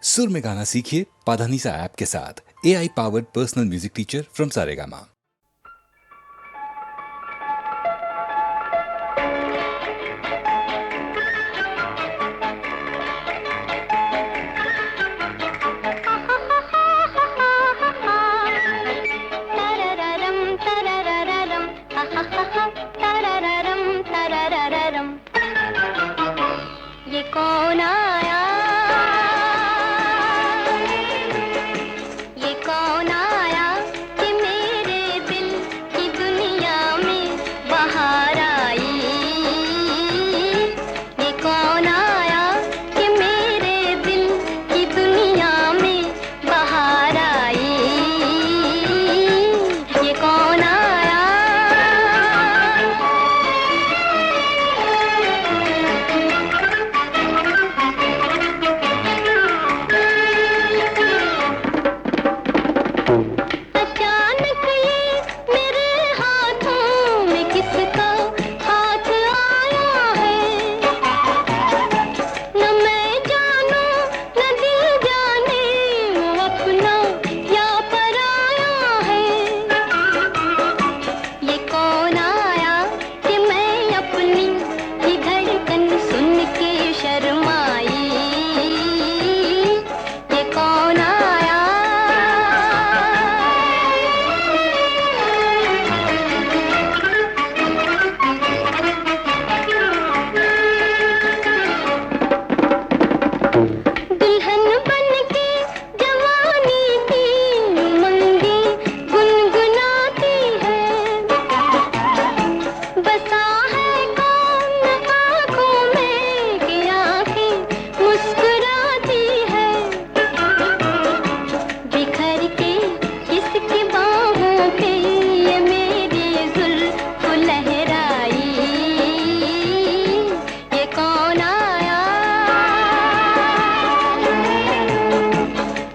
सुर में गाना सीखिए पाधानीसा ऐप के साथ। AI powered personal music teacher from Saregama. ये कौन आया, ये कौन आया कि मेरे दिल की दुनिया में बाहर आई। ये कौन आया कि मेरे दिल की दुनिया में बाहर आई। ये कौन आया, अचानक ये मेरे हाथों में किसका हाथ आया है। न मैं जानूं न दिल जाने वो अपना या पराया है। ये कौन आया कि मैं अपनी ही धड़कन सुन के शर्माई। ये कौन आया, दुल्हन बनके जवानी की उमंगे गुनगुनाती है। बसा है कौन आँखों में कि आँखें मुस्कुराती है। बिखर के किसकी बाहों पे ये मेरी जुल्फ लहराई। ये कौन आया,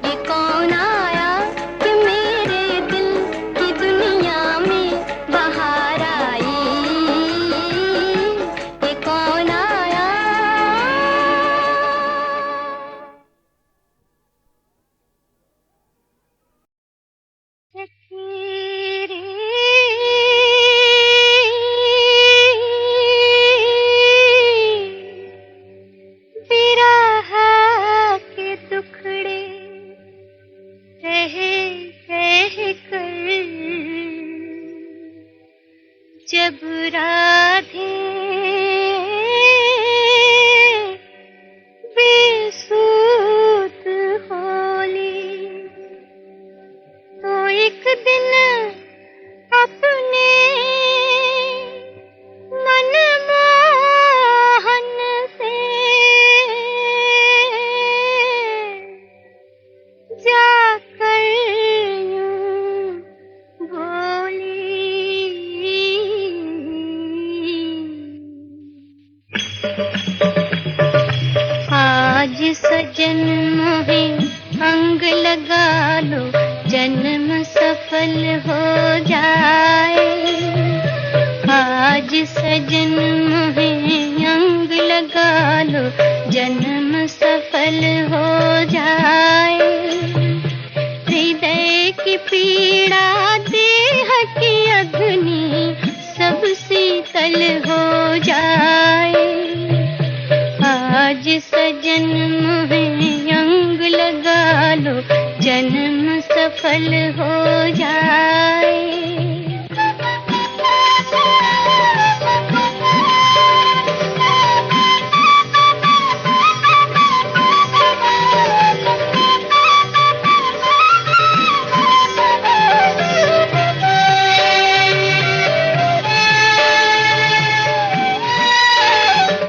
ये कौन आया कि मेरे दिल की दुनिया में बाहर आई। ये कौन आया। विरह के टुकड़े रहे कह कर जब राधे बेसूत होली, तो एक दिन अपने मनमोहन से जाकर यूं बोली। आज सजन मोहे अंग लगा लो, जन्म सफल हो जाए। आज सजन मोहे अंग लगा लो, जन्म सफल हो जाए। हृदय की पीड़ा देह की अग्नि सब शीतल हो जाए। आज सजन मोहे अंग लगा लो, जन्म सफल हो जाए।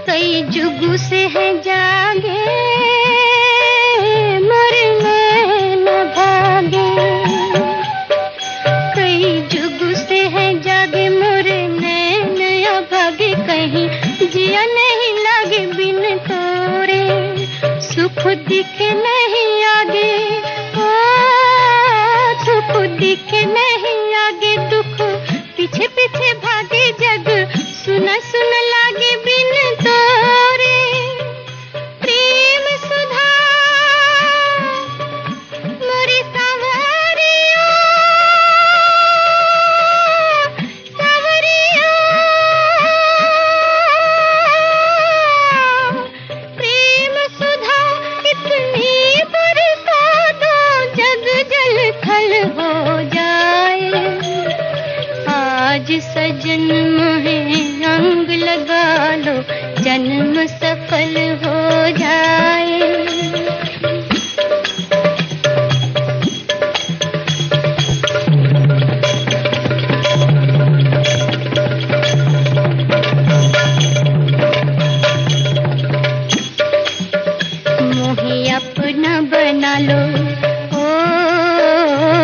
कई जुगों से है जागे मरने न भागे। कई जुगों से है जागे मरने न भागे। कहीं जिया नहीं लागे बिन तोरे, सुख दिखे नहीं आगे। ओ सुख दिखे नहीं आगे, दुख पीछे पीछे भागे। जग सुन सुन लागे बिन तोरे। प्रेम सुधा अपना बना लो, ओ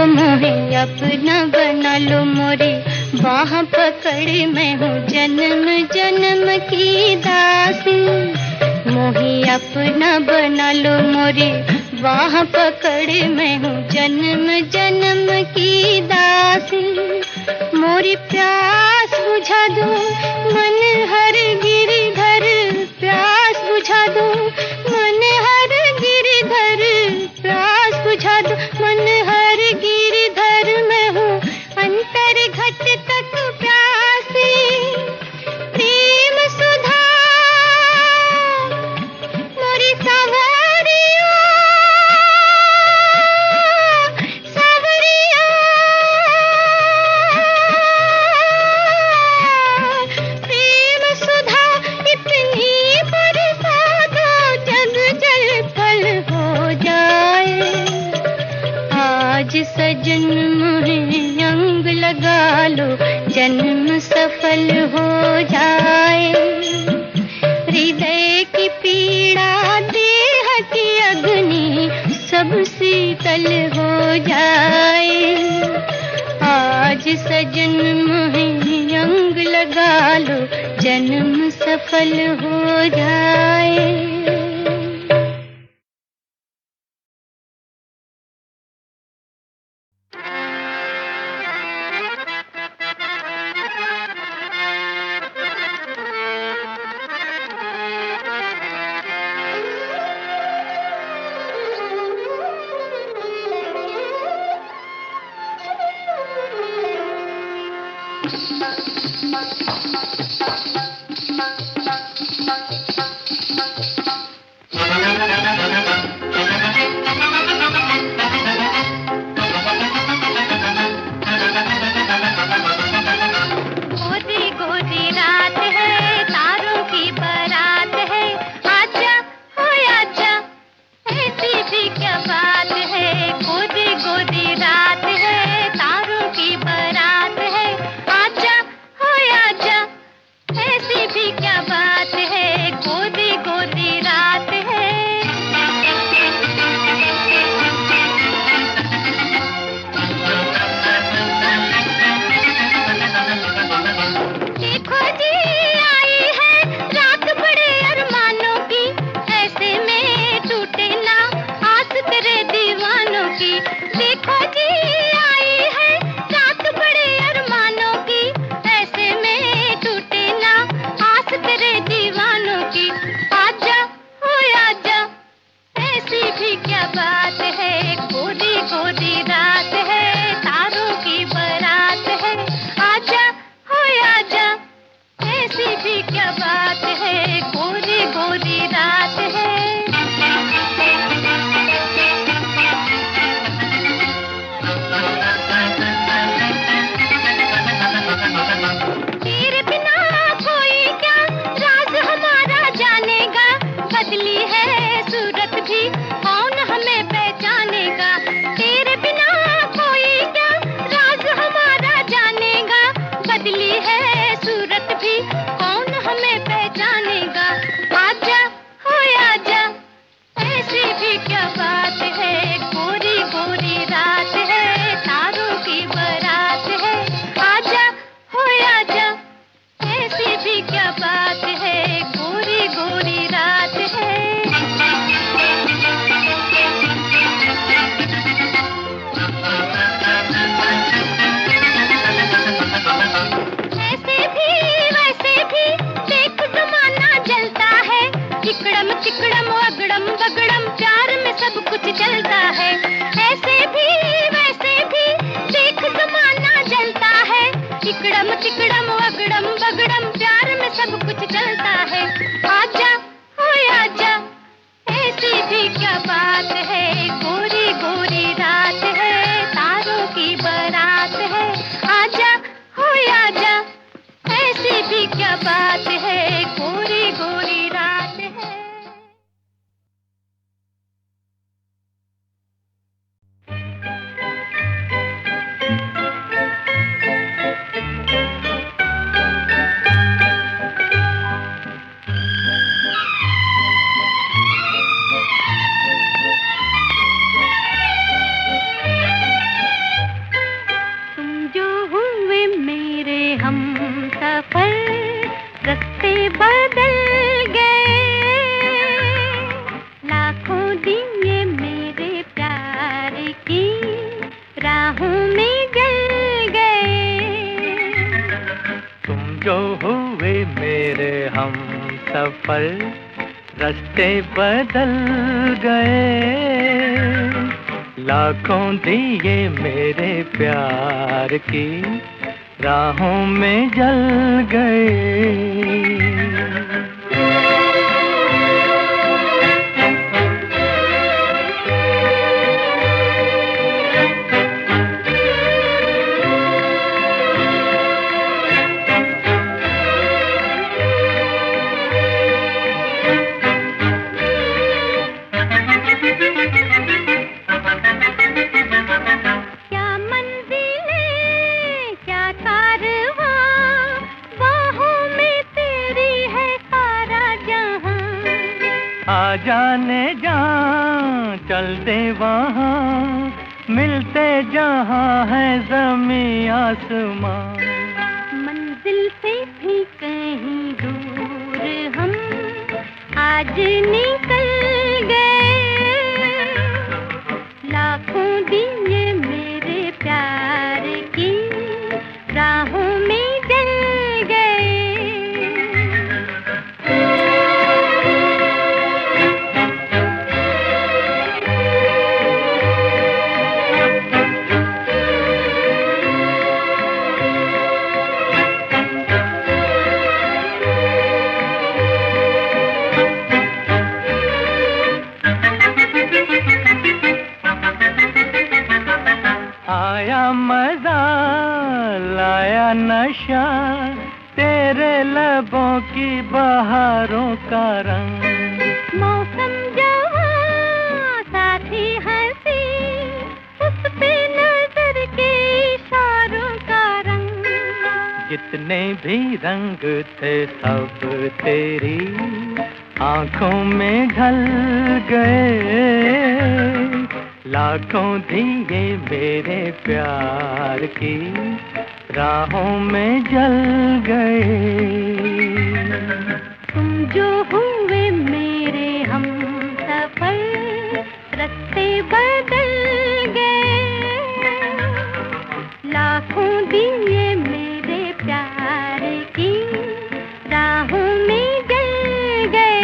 मोहे अपना बना लो। मोरी बाह पकड़ मैं हूँ जन्म जन्म की दासी, मोहे अपना बना लो। मोरी बाह पकड़ मैं हूँ जन्म जन्म की दासी। मोरी प्यास बुझा दो मन हर गिरधर, प्यास बुझा दो मन हर गिरधर, प्यास बुझा दो मन हर गिरधर। मैं हूँ अंतर घट तक प्यासी, प्रेम सुधा मोरी सावरिया, सावरिया प्रेम सुधा इतनी बरसा दो जग जल पल हो जाए। आज सजन मोहे अंग लगा लो जन्म सफल हो जाए। हृदय की पीड़ा देह की अग्नि सब शीतल हो जाए। आज सजन मोहे अंग लगा लो जन्म सफल हो जाए। गोरी गोरी रात है, तारों की बारात है, आजा हो आजा, ऐसी भी क्या बात है। गोरी गोरी रात है, तारों की बारात है, आजा हो आजा, ऐसी भी क्या बात है। गोरी गोरी रात है। देखो जी आई है रात बड़े अरमानों की, ऐसे में टूटे ना आस तेरे दीवानों की। देखो जी आई है रात बड़े अरमानों की, ऐसे में टूटे ना आस तेरे दीवानों की। आजा हो आजा, ऐसी भी क्या बात है। गोरी गोरी रात है, तारों की बारात है, आजा हो आजा, ऐसी भी क्या बात है। गोरी गोरी रात है। मेरे हम सफर रास्ते बदल गए, लाखों दिए मेरे प्यार की राहों में जल गए। आ जाने जहाँ चलते वहाँ, मिलते जहाँ है ज़मीं आसमां। मंजिल से भी कहीं दूर हम आज निकल गए, लाखों दिए मेरे प्यार की राहों में जल गए। आया मजा लाया नशा, तेरे लबों की बहारों का रंग। मौसम जवां साथी हंसी, उस पे नजर के इशारों का रंग। जितने भी रंग थे सब तेरी आंखों में ढल गए, लाखों दिए मेरे प्यार की राहों में जल गए। तुम जो हुए मेरे हम सफर रास्ते बदल गए, लाखों दिए मेरे प्यार की राहों में जल गए।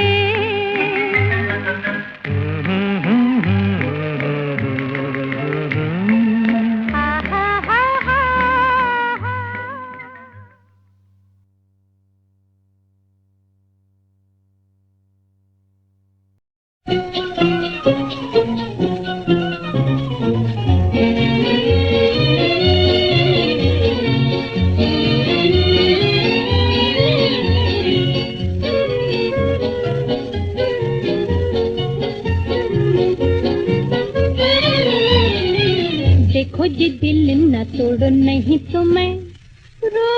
देखो जी दिल न तोड़ो नहीं तो मैं रो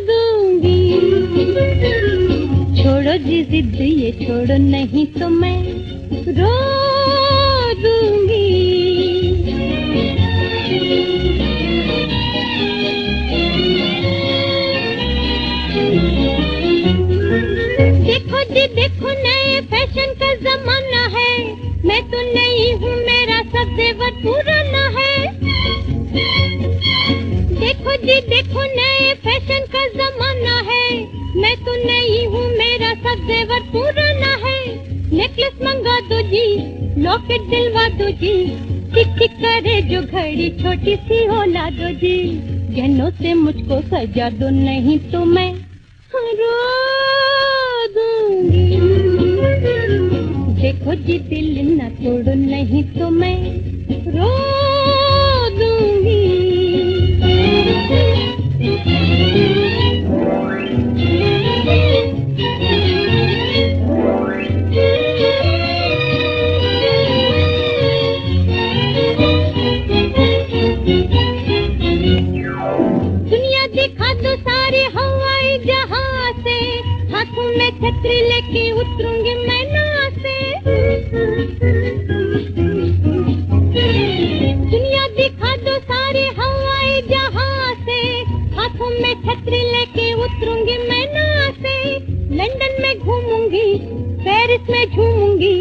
दूंगी, छोड़ो जी जिद ये छोड़ो नहीं तो मैं रो दूंगी। देखो जी देखो नए फैशन का जमाना है, मैं तो नई हूँ मेरा सब जेवर पुराना है। देखो जी देखो नए फैशन का जमाना है, मैं तो नई हूँ मेरा सब जेवर पुराना है। नेकलेस मंगा दो जी, लॉकेट दिलवा दो जी, टिक टिक करे जो घड़ी छोटी सी होला दो जी। गहनों से मुझको सजा दो नहीं तो मैं रो दूंगी। देखो जी दिल न तोड़ो नहीं तो मैं रो दूंगी। दुनिया दिखा दो सारे हवाई जहां से, हाथों में छतरी लेके उतरूंगी मैं ना से। दुनिया दिखा दो सारे हवाई जहां से, हाथों में छतरी लेके उतरूंगी मैं ना से। लंदन में घूमूंगी, पेरिस में झूमूंगी,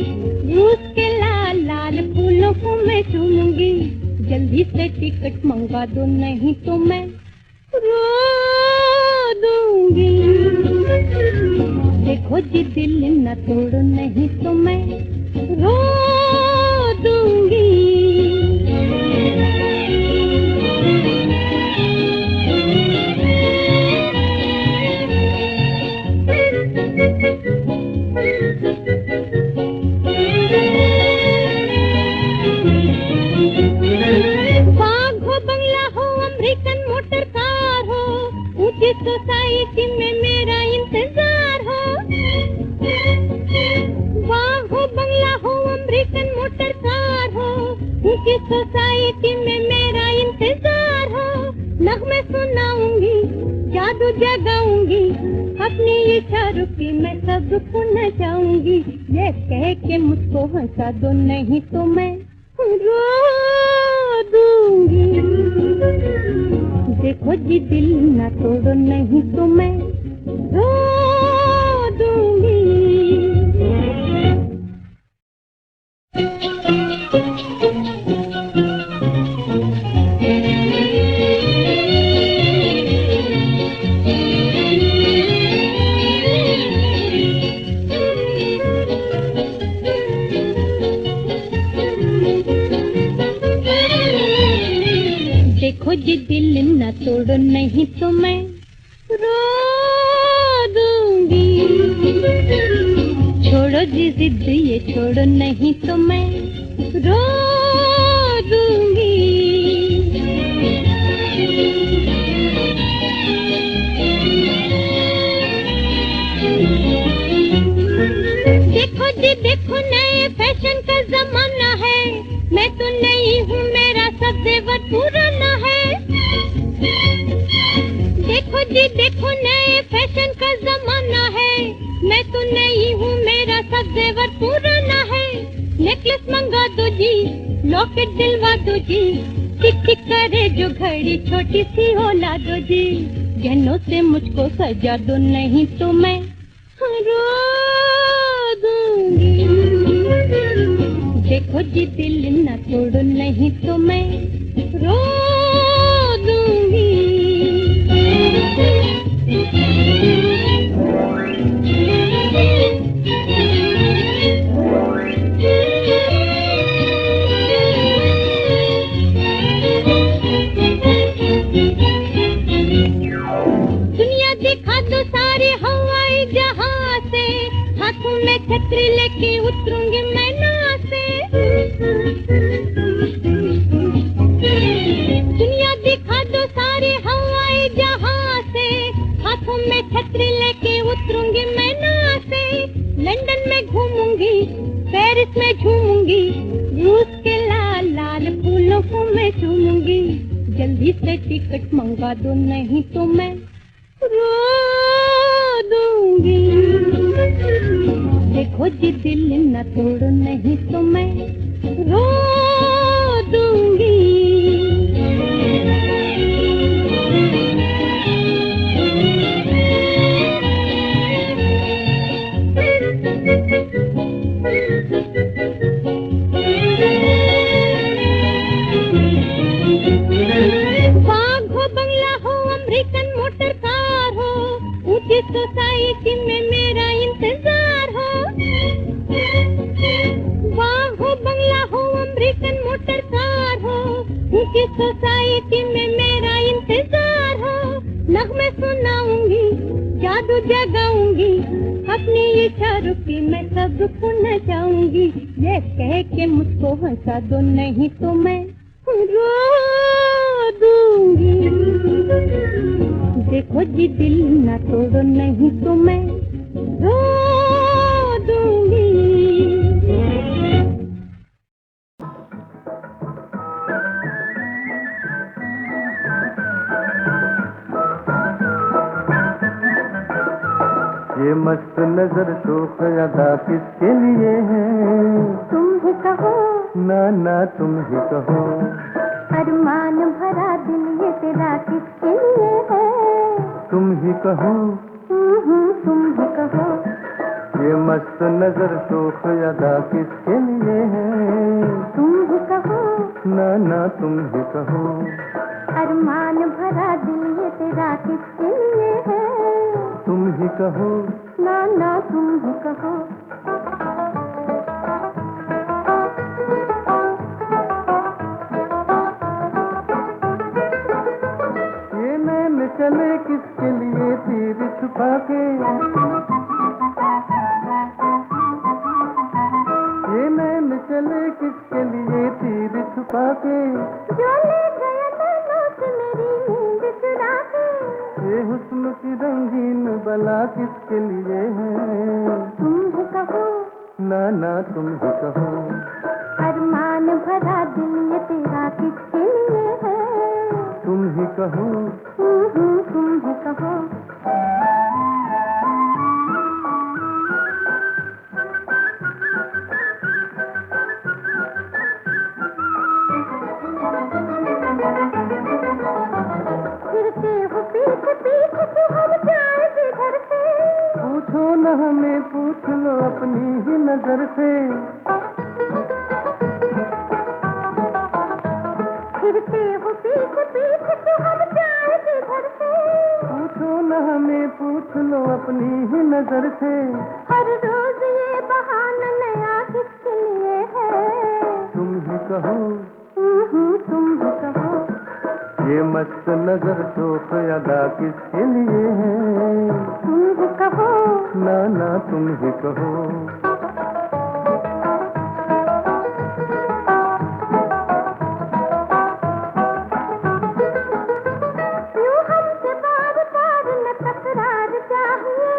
रूस के लाल लाल फूलों को मैं चूमूंगी। जल्दी से टिकट मंगवा दो नहीं तो मैं रो दूंगी। देखो जी दिल न तोड़ो नहीं तो मैं रो दूंगी। बाग हो, बंगला हो, अमेरिकन मोटर कार हो, ऊंची सोसाइटी में मेरा इंतजार हो। बाग हो, बंगला हो, अमेरिकन मोटर कार हो, ऊंची सोसाइटी में मेरा इंतजार हो। नगमे सुनाऊंगी, जादू जगाऊंगी, अपनी इशारों की मैं सबको नचाऊंगी। ये कह के मुझको हंसा दो नहीं तो मैं रो दूंगी। देखो जी दिल न तोड़ो नहीं तो मैं रो दूंगी। देखो जी दिल न तोड़ो नहीं तो मैं रो दूंगी। छोड़ो जी जिद ये छोड़ो नहीं तो मैं रो दूंगी। देखो जी देखो नए फैशन का जमाना है, मैं तो नहीं हूँ मेरा सब जेवर पुराना है। देखो जी देखो नए फैशन का जमाना है, मैं तो नहीं हूँ मेरा सब जेवर पुराना है। नेकलेस मंगा दो जी, लॉकेट दिलवा दो जी, टिक टिक करे जो घड़ी छोटी सी होला दो जी। गहनों से मुझको सजा दो नहीं तो मैं रो दूंगी। देखो जी दिल न तोड़ो नहीं तो मैं रो दूंगी। दुनिया दिखा दो सारे हवाई जहाज से, हाथों में छतरी लेके उतरूंगी मैं ना से। दुनिया दिखा दो सारे हवाई जहाज से, हाथों में छतरी लेके उतरूंगी मैं ना से। लंदन में घूमूंगी, पेरिस में झूमूंगी, रूस के लाल लाल फूलों को मैं चूमूंगी। जल्दी से टिकट मंगा दो नहीं तो मैं रो दूंगी। देखो जी दिल न तोड़ो नहीं तो मैं रो दूंगी। बाग हो, बंगला हो, अमेरिकन मोटर कार हो, ऊंची सोसाइटी में मेरा इंतजार हो। बाग हो, बंगला हो, अमेरिकन मोटर कार हो, ऊंची सोसाइटी में मेरा इंतजार हो। नगमे सुनाऊंगी, जादू जगाऊंगी, अपनी इशारों की मैं सबको नचाऊंगी। ये कह के मुझको हंसा दो नहीं तो मैं रो दूंगी। देखो जी दिल न तोड़ो नहीं तो मैं रो दूंगी। ये मस्त नजर शोख अदा किसके लिए है? तुम ही कहो ना ना तुम ही कहो। अरमान भरा दिल ये तेरा किसके लिए है? तुम ही कहो। तुम ही कहो। ये मस्त नजर शोख अदा किसके लिए है? तुम ही कहो। ना ना तुम ही कहो। अरमान भरा दिल ये तेरा किसके लिए है? तुम ही कहो। ना ना तुम ही कहो। ये नैन चले किसके लिए तीर छुपा के, ये नैन चले किसके लिए तीर छुपा के, जो ले गया नैनों से मेरी नींद चुरा के। ये हुस्न की रंगीन बला किसके लिए है, तुम ही कहो। ना ना तुम ही कहो। अरमान भरा दिल ये तेरा किसके लिए है, तुम ही कहो। तुम ही कहो। फिरते हो पीछे पीछे तो हम जाए किधर से, पूछो न हमें, पूछ लो अपनी ही नजर से। फिरते हो पीछे पीछे तो हम जाए किधर से, पूछो न हमें, पूछ लो अपनी ही नजर से। हर रोज ये बहाना नया किसके लिए है, तुम ही कहो। तुम ही कहो। ये मस्त नजर शोख अदा किसके लिए है, तुम ही कहो। ना ना तुम ही कहो। यूं हमसे बार बार न तकरार चाहिए,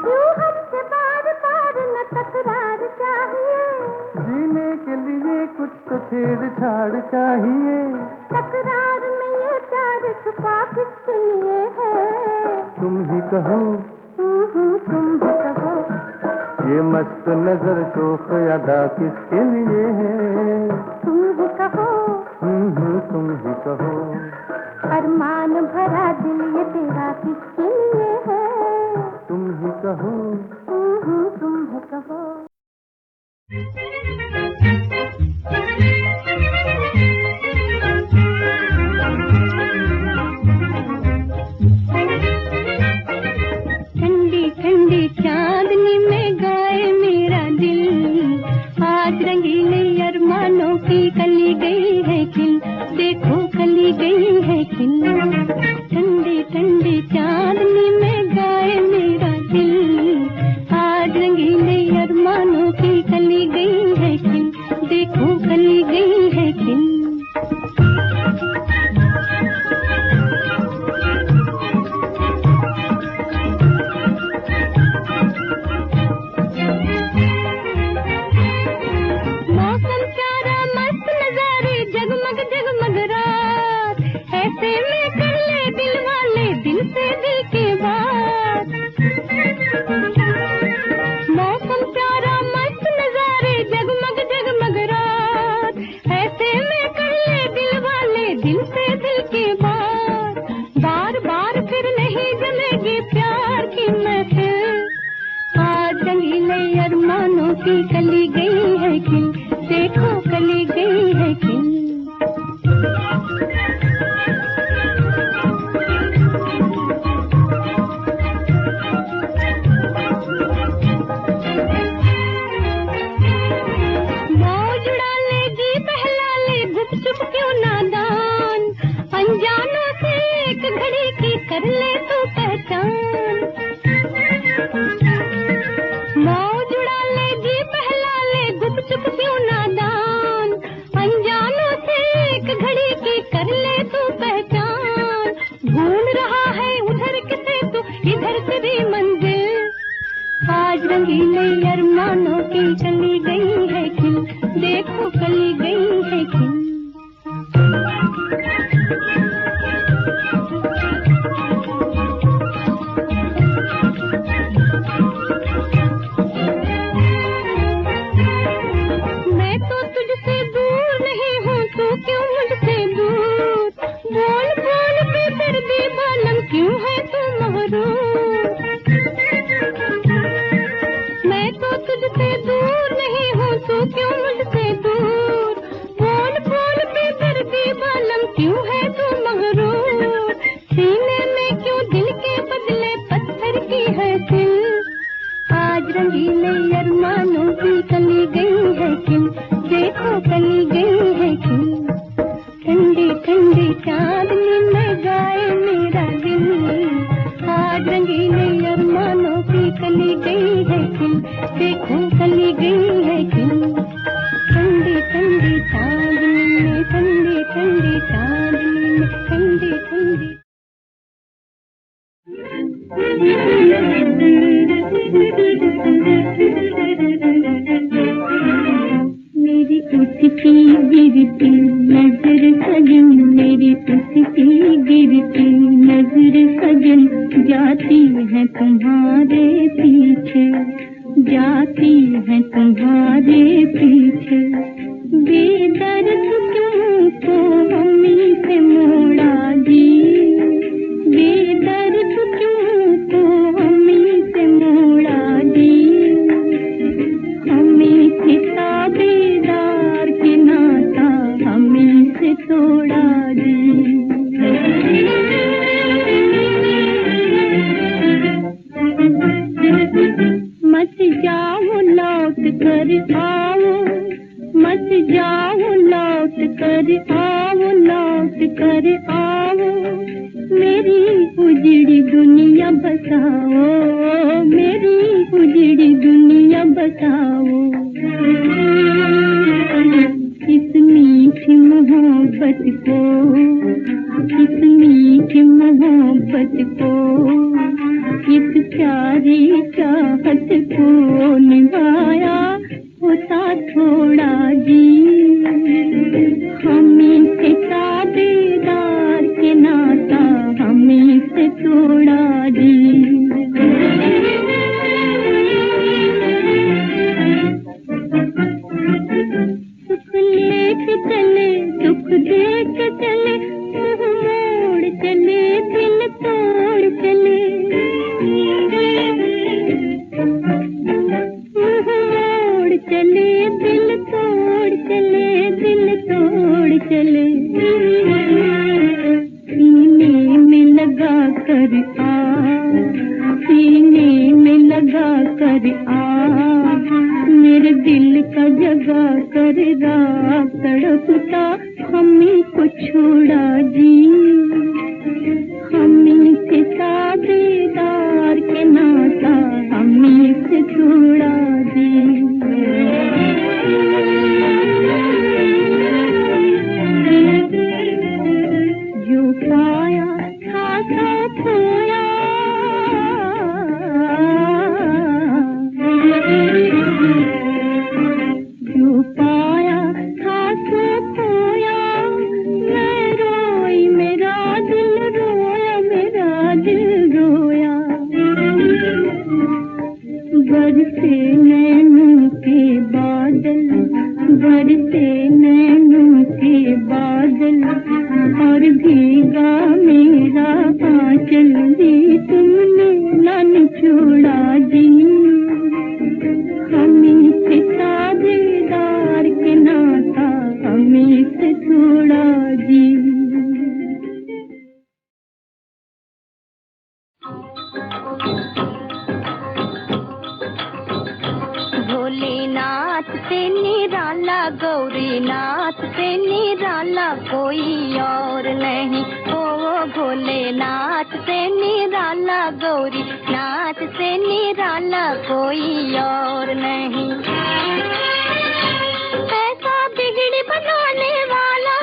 यूं हमसे बार बार न तकरार चाहिए। जीने के लिए कुछ तो छेड़छाड़ चाहिए, तकरार में ये प्यार छुपा किसके लिए है, तुम ही कहो। तुम ही कहो। ये मस्त नजर शोख अदा किसके लिए है, तुम ही कहो। तुम ही कहो। अरमान भरा दिल ये तेरा किसके लिए है, तुम ही कहो। तुम ही कहो। ठंडी ठंडी चांदनी में गाए मेरा दिल, आज रंगीले अरमानों की कली गई है खिल, देखो कली गई है खिल। ठंडी ठंडी चांदनी में गाए मेरा दिल, आज रंगीले अरमानों की कली गई है खिल, देखो कली गई है खिल। मौसम प्यारा मस्त नजारे जगमग जगमग रात, ऐसे में कर ले दिल वाले दिल से दिल के बात। मौसम प्यारा मस्त नजारे जगमग जगमग रात, ऐसे में कर ले दिल वाले दिल से दिल के बात। बार बार फिर नहीं जमेगी प्यार की महफिल, आज रंगीले अरमानों की कली गई है खिल, देखो कली गई है खिल। मौज उड़ा लेगी बहला ले गुपचुप क्यों नादान, अनजानों से एक घड़ी की कर ले तू पहचान। मौज उड़ा लेगी बहला ले गुपचुप क्यों नादान, अनजानों से एक घड़ी की कर ले तू पहचान। ढूंढ रहा है उधर किसे तू इधर तेरी मंजिल, आज रंगीले अरमानों की चली गई है खिल, देखो कली गई है खिल। मैं तो तुझसे दूर नहीं हूँ, तू क्यों मुझसे दूर, बोल बोल के दर्दी बालम क्यों है तू मगरूर। मैं तो तुझसे दूर नहीं हूँ, तू क्यों मुझसे दूर, बोल बोल के दर्दी बालम क्यों है तू मगरूर। सीने रंगीले अरमानों की कली गई है खिल, देखो कली गई है खिल। ठंडी ठंडी चांदनी में गाए मेरा दिल, आज रंगीले अरमानों की कली गई है खिल, देखो कली गई है खिल। ठंडी ठंडी चांदनी में, ठंडी ठंडी चांदनी में, ठंडी ठंडी। मेरी उठती गिरती नजर सजन, मेरी उठती गिरती नजर सजन, जाती है तुम्हारे पीछे, जाती है तुम्हारे पीछे। बेदर्द क्यों को हमी से मोड़ा जी, बेदर्द क्यों को हमी से मोड़ा जी। हमें से ताबेदार के नाता हमें से तोड़ा जी। मत जाओ लौट कर आओ, मत जाओ लौट कर आओ, लौट कर आओ। मेरी उजड़ी दुनिया बसाओ, मेरी उजड़ी दुनिया बसाओ। इस मीठी मोहब्बत को, इस मीठी मोहब्बत को, इस प्यारी चाहत को निभाया होता थोड़ा जी। हमें से ताबेदार के नाता हमें से तोड़ा जी। सुख लेके चले, सुख देख चले, मुँह मोड़ चले, दिल तोड़ चले। मुँह मोड़ चले, दिल तोड़ चले, दिल तोड़ चले। सीने में लगा कर आ, सीने में लगा कर आ, मेरे दिल का जगा कर रात तड़पता हमें को छोड़ा जी। हमें से ताबेदार के नाता हमें से छोड़ा जी। जो पाया था तो खोया, जो पाया था तो खोया। मैं रोई, मेरा दिल रोया, मेरा दिल रोया। बरसे नैनों के बादल, बरसे नैनों के बादल, और भीगा मेरा आंचल भी तुमने ना निचोड़ा जी। हमें से ताबेदार के नाता हमें से छोड़ा जी। भोलेनाथ से निराला, गौरीनाथ से निराला कोई और नहीं। ओ भोलेनाथ से निराला, गौरीनाथ से निराला कोई और नहीं। ऐसा बिगड़ी बनाने वाला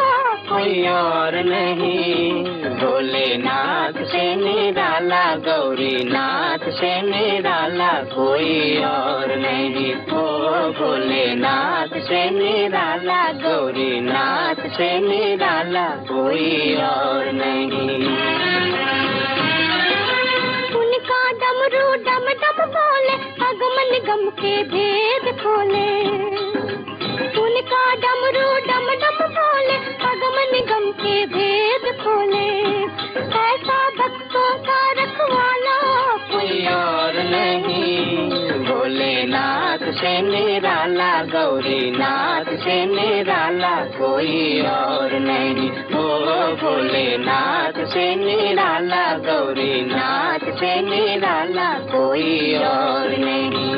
कोई और नहीं। भोलेनाथ से निराला, गौरीनाथ से निराला कोई और नहीं। ओ भोलेनाथ से निराला, गौरीनाथ से निराला कोई और नहीं। उनका डमरू डम डम बोले, अगम निगम के भेद खोले। उनका डमरू डम डम बोले, अगम निगम के भेद खोले। ऐसा भक्तों का रखवाला कोई और नहीं। भोलेनाथ से से निराला, गौरी नाथ से निराला कोई और नहीं। ओ भोलेनाथ से निराला, गौरी नाथ से निराला कोई और नहीं।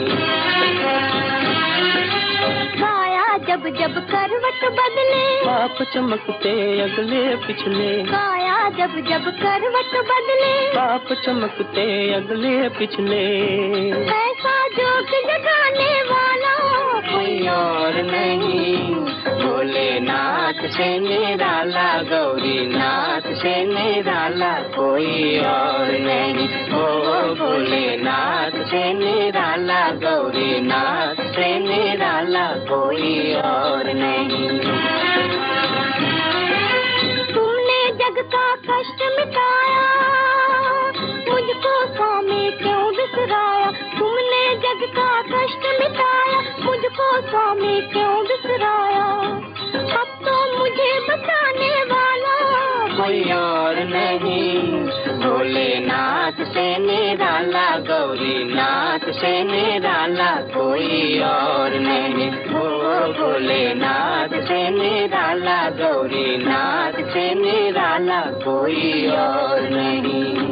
काया जब जब करवट बदले, पाप चमकते अगले पिछले, काया जब जब करवट बदले, पाप चमकते अगले पिछले। ऐसा जोग जगाने वाला कोई और नहीं। भोलेनाथ से निराला, गौरी नाथ से निराला कोई और नहीं। ओ भोलेनाथ से निराला, गौरी नाथ से निराला कोई और नहीं। तुमने जग का कष्ट मिटाया, मुझको स्वामी क्यों बिसराया। तुमने जग का कष्ट मिटाया, मुझको स्वामी क्यों बिसराया। अब तो मुझे बचाने वाला कोई और नहीं। भोलेनाथ से निराला, गौरी नाथ से निराला कोई और नहीं। ओ भोलेनाथ से निराला, गौरी नाथ से निराला कोई और नहीं।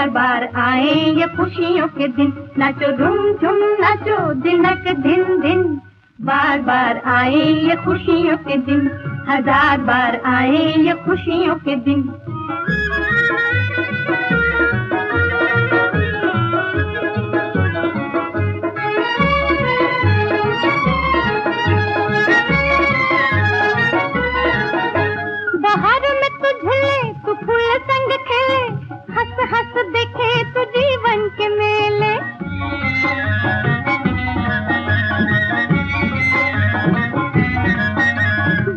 बार आए ये खुशियों के दिन, नाचो झूम झूम नाचो दिनक दिन दिन। बार बार आए ये खुशियों के दिन, हजार बार आए ये खुशियों के दिन। बाहर में तू झूले तू फूल संग खेले, हंस हंस देखे तो जीवन के मेले।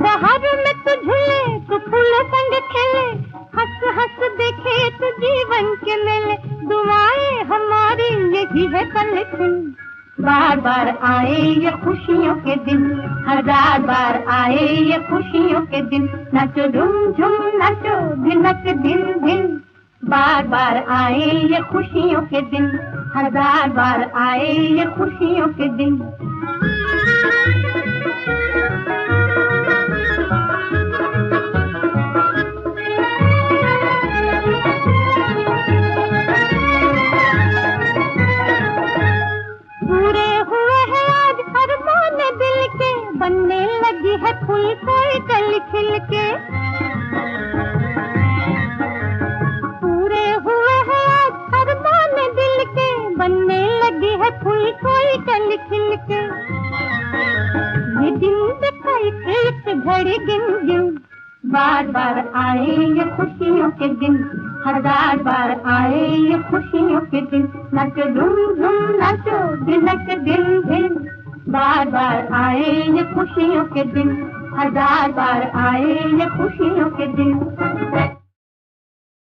बाहर में तू झूले तू फूल संग खेले, हंस हंस देखे तो जीवन के मेले। दुआएं हमारी यही है पलखन, बार बार आए ये खुशियों के दिन, हजार बार आए ये खुशियों के दिन। नाचो झूम झूम नाचो दिनक दिन दिन, बार बार आए ये खुशियों के दिन, हजार बार आए ये खुशियों के दिन। पूरे हुए हैं आज अरमान दिल के, बनने लगी है फूल कोई कल खिल के। पूरे हुए हैं आज अरमान दिल के, बनने लगी है फूल कोई कल खिल के। ये दिन दिखाई एक घड़ी गिन गिन, बार बार आए ये खुशियों के दिन, हजार बार आए ये खुशियों के दिन। नाचो झूम झूम नाचो दिनक दिन दिन, बार बार आए ये खुशियों के दिन, हजार बार आए ये खुशियों के दिन।